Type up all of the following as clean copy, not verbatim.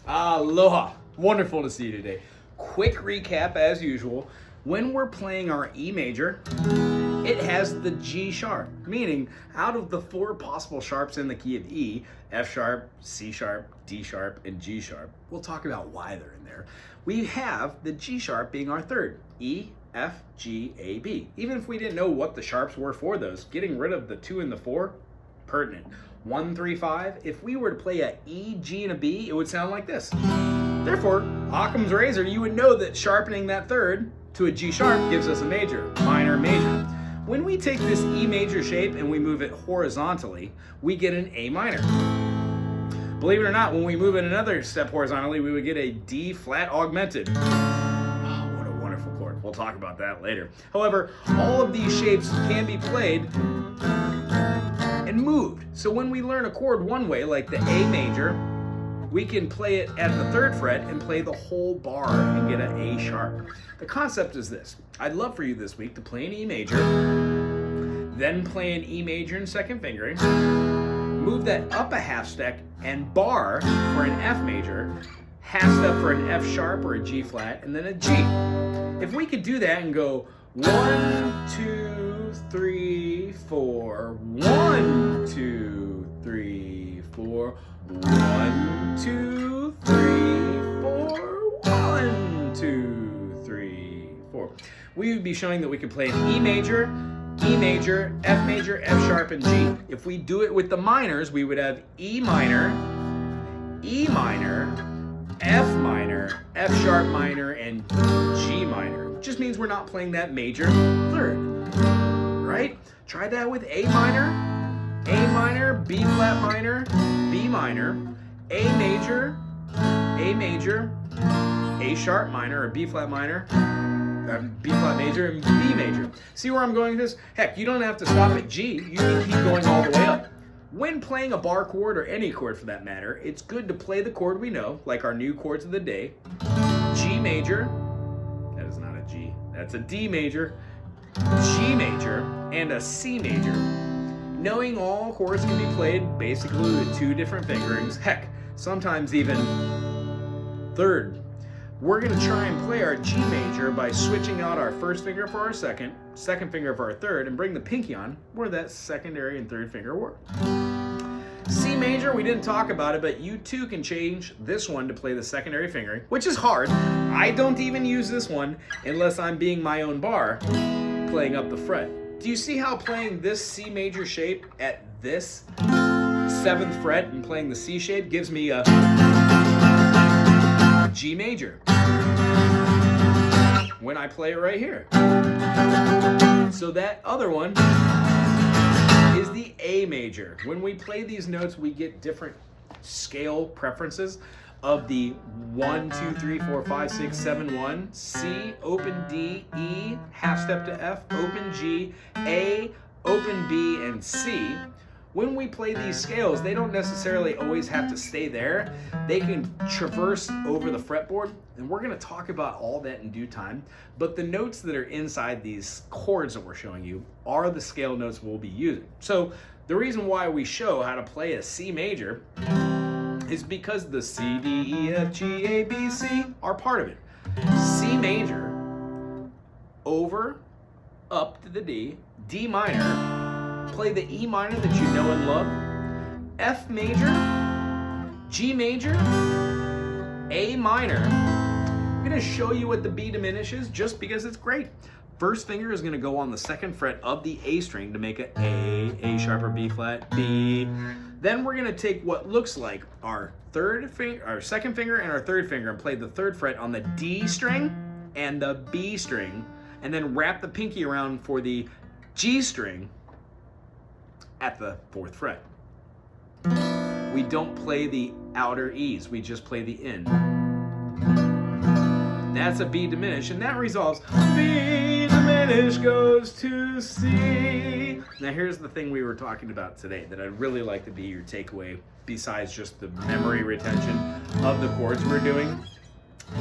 Aloha. Wonderful to see you today. Quick recap as usual. When we're playing our E major, it has the G sharp, meaning out of the four possible sharps in the key of E, F sharp, C sharp, D sharp, and G sharp, we'll talk about why they're in there. We have the G sharp being our third, E, F, G, A, B. Even if we didn't know what the sharps were for those, getting rid of the 2 and the 4, pertinent. 1, 3, 5, if we were to play a E, G, and a B, it would sound like this. Therefore, Occam's razor, you would know that sharpening that third to a G sharp gives us a major, minor, major. When we take this E major shape and we move it horizontally, we get an A minor. Believe it or not, when we move it another step horizontally, we would get a D flat augmented. Oh, what a wonderful chord. We'll talk about that later. However, all of these shapes can be played and moved. So when we learn a chord one way, like the A major, we can play it at the 3rd fret and play the whole bar and get an A sharp. The concept is this. I'd love for you this week to play an E major, then play an E major in 2nd fingering, move that up a half step and bar for an F major, half step for an F sharp or a G flat, and then a G. If we could do that and go 1, 2, 3, 4, 1, 2, 3, 4, 1, 2, 3, 4, 1, 2, 3, 4. We would be showing that we could play an E major, F sharp, and G. If we do it with the minors, we would have E minor, F minor, F sharp minor, and G minor. Just means we're not playing that major 3rd, right? Try that with A minor, B flat minor, B minor, A major, A sharp minor or B flat minor, B flat major, and B major. See where I'm going with this? Heck, you don't have to stop at G. You can keep going all the way up. When playing a bar chord or any chord for that matter, it's good to play the chord we know, like our new chords of the day. G major, that is not a G, that's a D major, G major, and a C major. Knowing all chords can be played basically with 2 different fingerings, heck, sometimes even 3rd. We're going to try and play our G major by switching out our 1st finger for our 2nd finger for our 3rd, and bring the pinky on where that 2nd and 3rd finger were. C major, we didn't talk about it, but you too can change this one to play the 2nd fingering, which is hard. I don't even use this one unless I'm being my own bar, playing up the fret. Do you see how playing this C major shape at this 7th fret and playing the C shape gives me a G major when I play it right here? So that other one is the A major. When we play these notes, we get different scale preferences of the 1, 2, 3, 4, 5, 6, 7, 1, C, open D, E, half step to F, open G, A, open B, and C. When we play these scales, they don't necessarily always have to stay there. They can traverse over the fretboard, and we're going to talk about all that in due time. But the notes that are inside these chords that we're showing you are the scale notes we'll be using. So the reason why we show how to play a C major is because the C, D, E, F, G, A, B, C are part of it. C major, over, up to the D, D minor, play the E minor that you know and love, F major, G major, A minor. I'm going to show you what the B diminishes just because it's great. 1st finger is going to go on the 2nd fret of the A string to make it A sharp or B flat, B. Then we're going to take what looks like our 2nd finger and our 3rd finger and play the 3rd fret on the D string and the B string, and then wrap the pinky around for the G string at the 4th fret. We don't play the outer E's, we just play the in. That's a B diminished, and that resolves B diminished goes to C. Now here's the thing we were talking about today that I'd really like to be your takeaway, besides just the memory retention of the chords we're doing.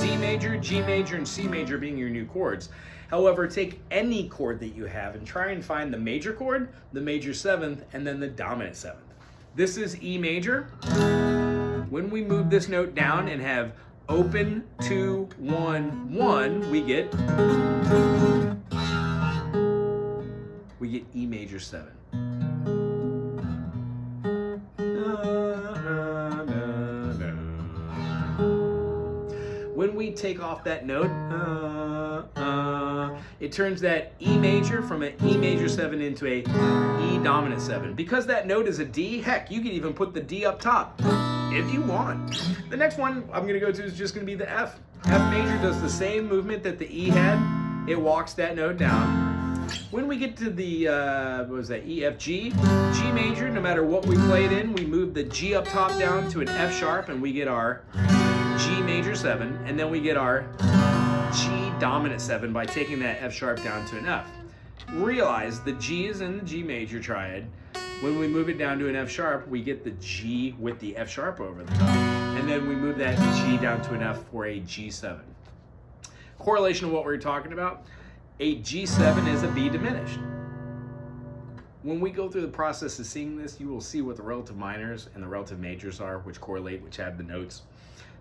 D major, G major, and C major being your new chords. However, take any chord that you have and try and find the major chord, the major 7th, and then the dominant 7th. This is E major, When we move this note down and have open 2 1 1, we get E major 7. When we take off that note, it turns that E major from an E major 7 into a E dominant 7. Because that note is a D, heck, you can even put the D up top if you want. The next one I'm going to go to is just going to be the F. F major does the same movement that the E had. It walks that note down. When we get to the, what was that, E, F, G, G major, no matter what we played in, we move the G up top down to an F sharp and we get our G major 7, and then we get our G dominant 7 by taking that F sharp down to an F. Realize the G is in the G major triad. When we move it down to an F sharp, we get the G with the F sharp over the top. And then we move that G down to an F for a G7. Correlation of what we're talking about, a G7 is a B diminished. When we go through the process of seeing this, you will see what the relative minors and the relative majors are, which correlate, which have the notes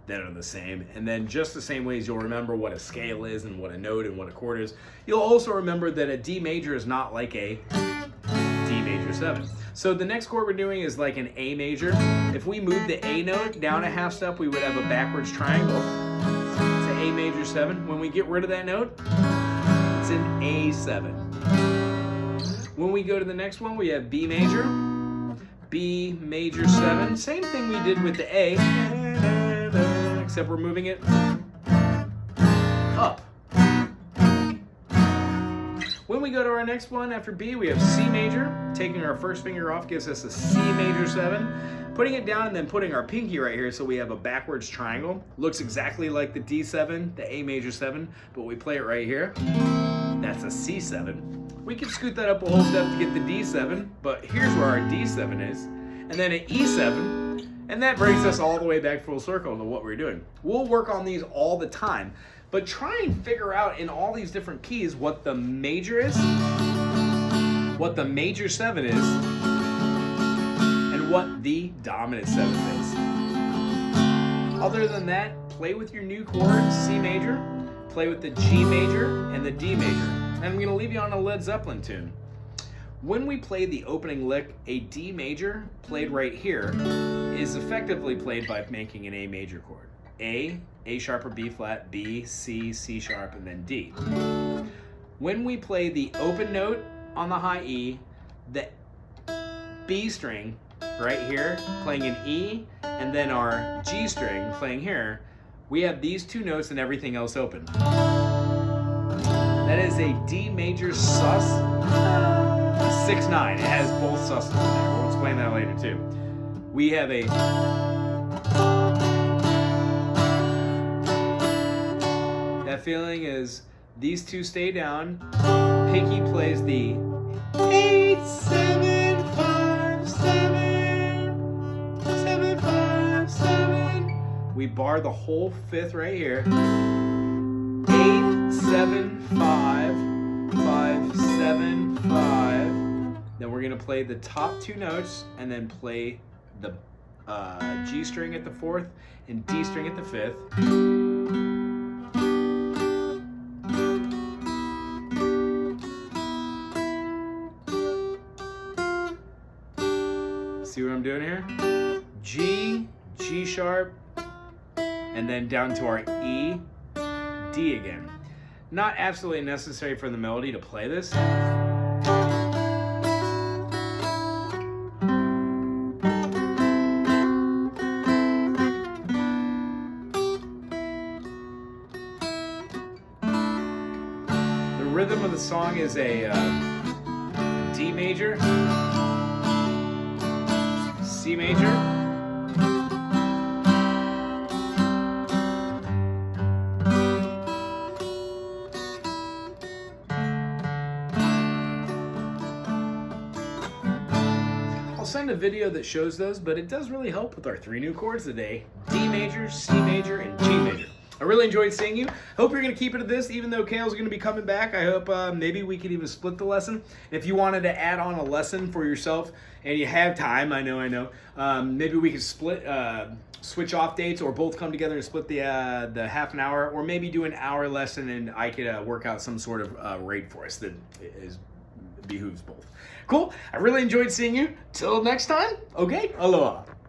that are the same. And then just the same ways you'll remember what a scale is and what a note and what a chord is, you'll also remember that a D major is not like a D major 7. So the next chord we're doing is like an A major. If we move the A note down a half step, we would have a backwards triangle. It's an A major 7. When we get rid of that note, it's an A7. When we go to the next one, we have B major 7. Same thing we did with the A, except we're moving it up. When we go to our next one after B, we have C major. Taking our first finger off gives us a C major 7. Putting it down and then putting our pinky right here so we have a backwards triangle. Looks exactly like the D7, the A major 7, but we play it right here. That's a C7. We can scoot that up a whole step to get the D7, but here's where our D7 is. And then an E7, and that brings us all the way back full circle to what we're doing. We'll work on these all the time, but try and figure out in all these different keys what the major is, what the major 7 is, and what the dominant 7 is. Other than that, play with your new chords, C major, play with the G major and the D major. And I'm going to leave you on a Led Zeppelin tune. When we play the opening lick, a D major played right here is effectively played by making an A major chord. A sharp or B flat, B, C, C sharp, and then D. When we play the open note on the high E, the B string right here playing an E, and then our G string playing here, we have these two notes and everything else open. That is a D major sus 6/9. It has both susses in there. We'll explain that later too. We have a that feeling is these two stay down. Pinky plays the 8 7 5 7 7 5 7. We bar the whole fifth right here. 8 7 5 5 7 5. Then we're gonna play the top two notes and then play the G string at the fourth and D string at the fifth. See what I'm doing here? G, G sharp, and then down to our E, D again. Not absolutely necessary for the melody to play this. The rhythm of the song is a D major, C major, I'll send a video that shows those, but it does really help with our three new chords today: D major, C major, and G major. I really enjoyed seeing you. Hope you're going to keep it at this, even though Kale's going to be coming back. I hope maybe we could even split the lesson. And if you wanted to add on a lesson for yourself and you have time, I know, maybe we could split switch off dates, or both come together and split the half an hour, or maybe do an hour lesson and I could work out some sort of rate for us that behooves both. Cool. I really enjoyed seeing you. Till next time. Okay. Aloha.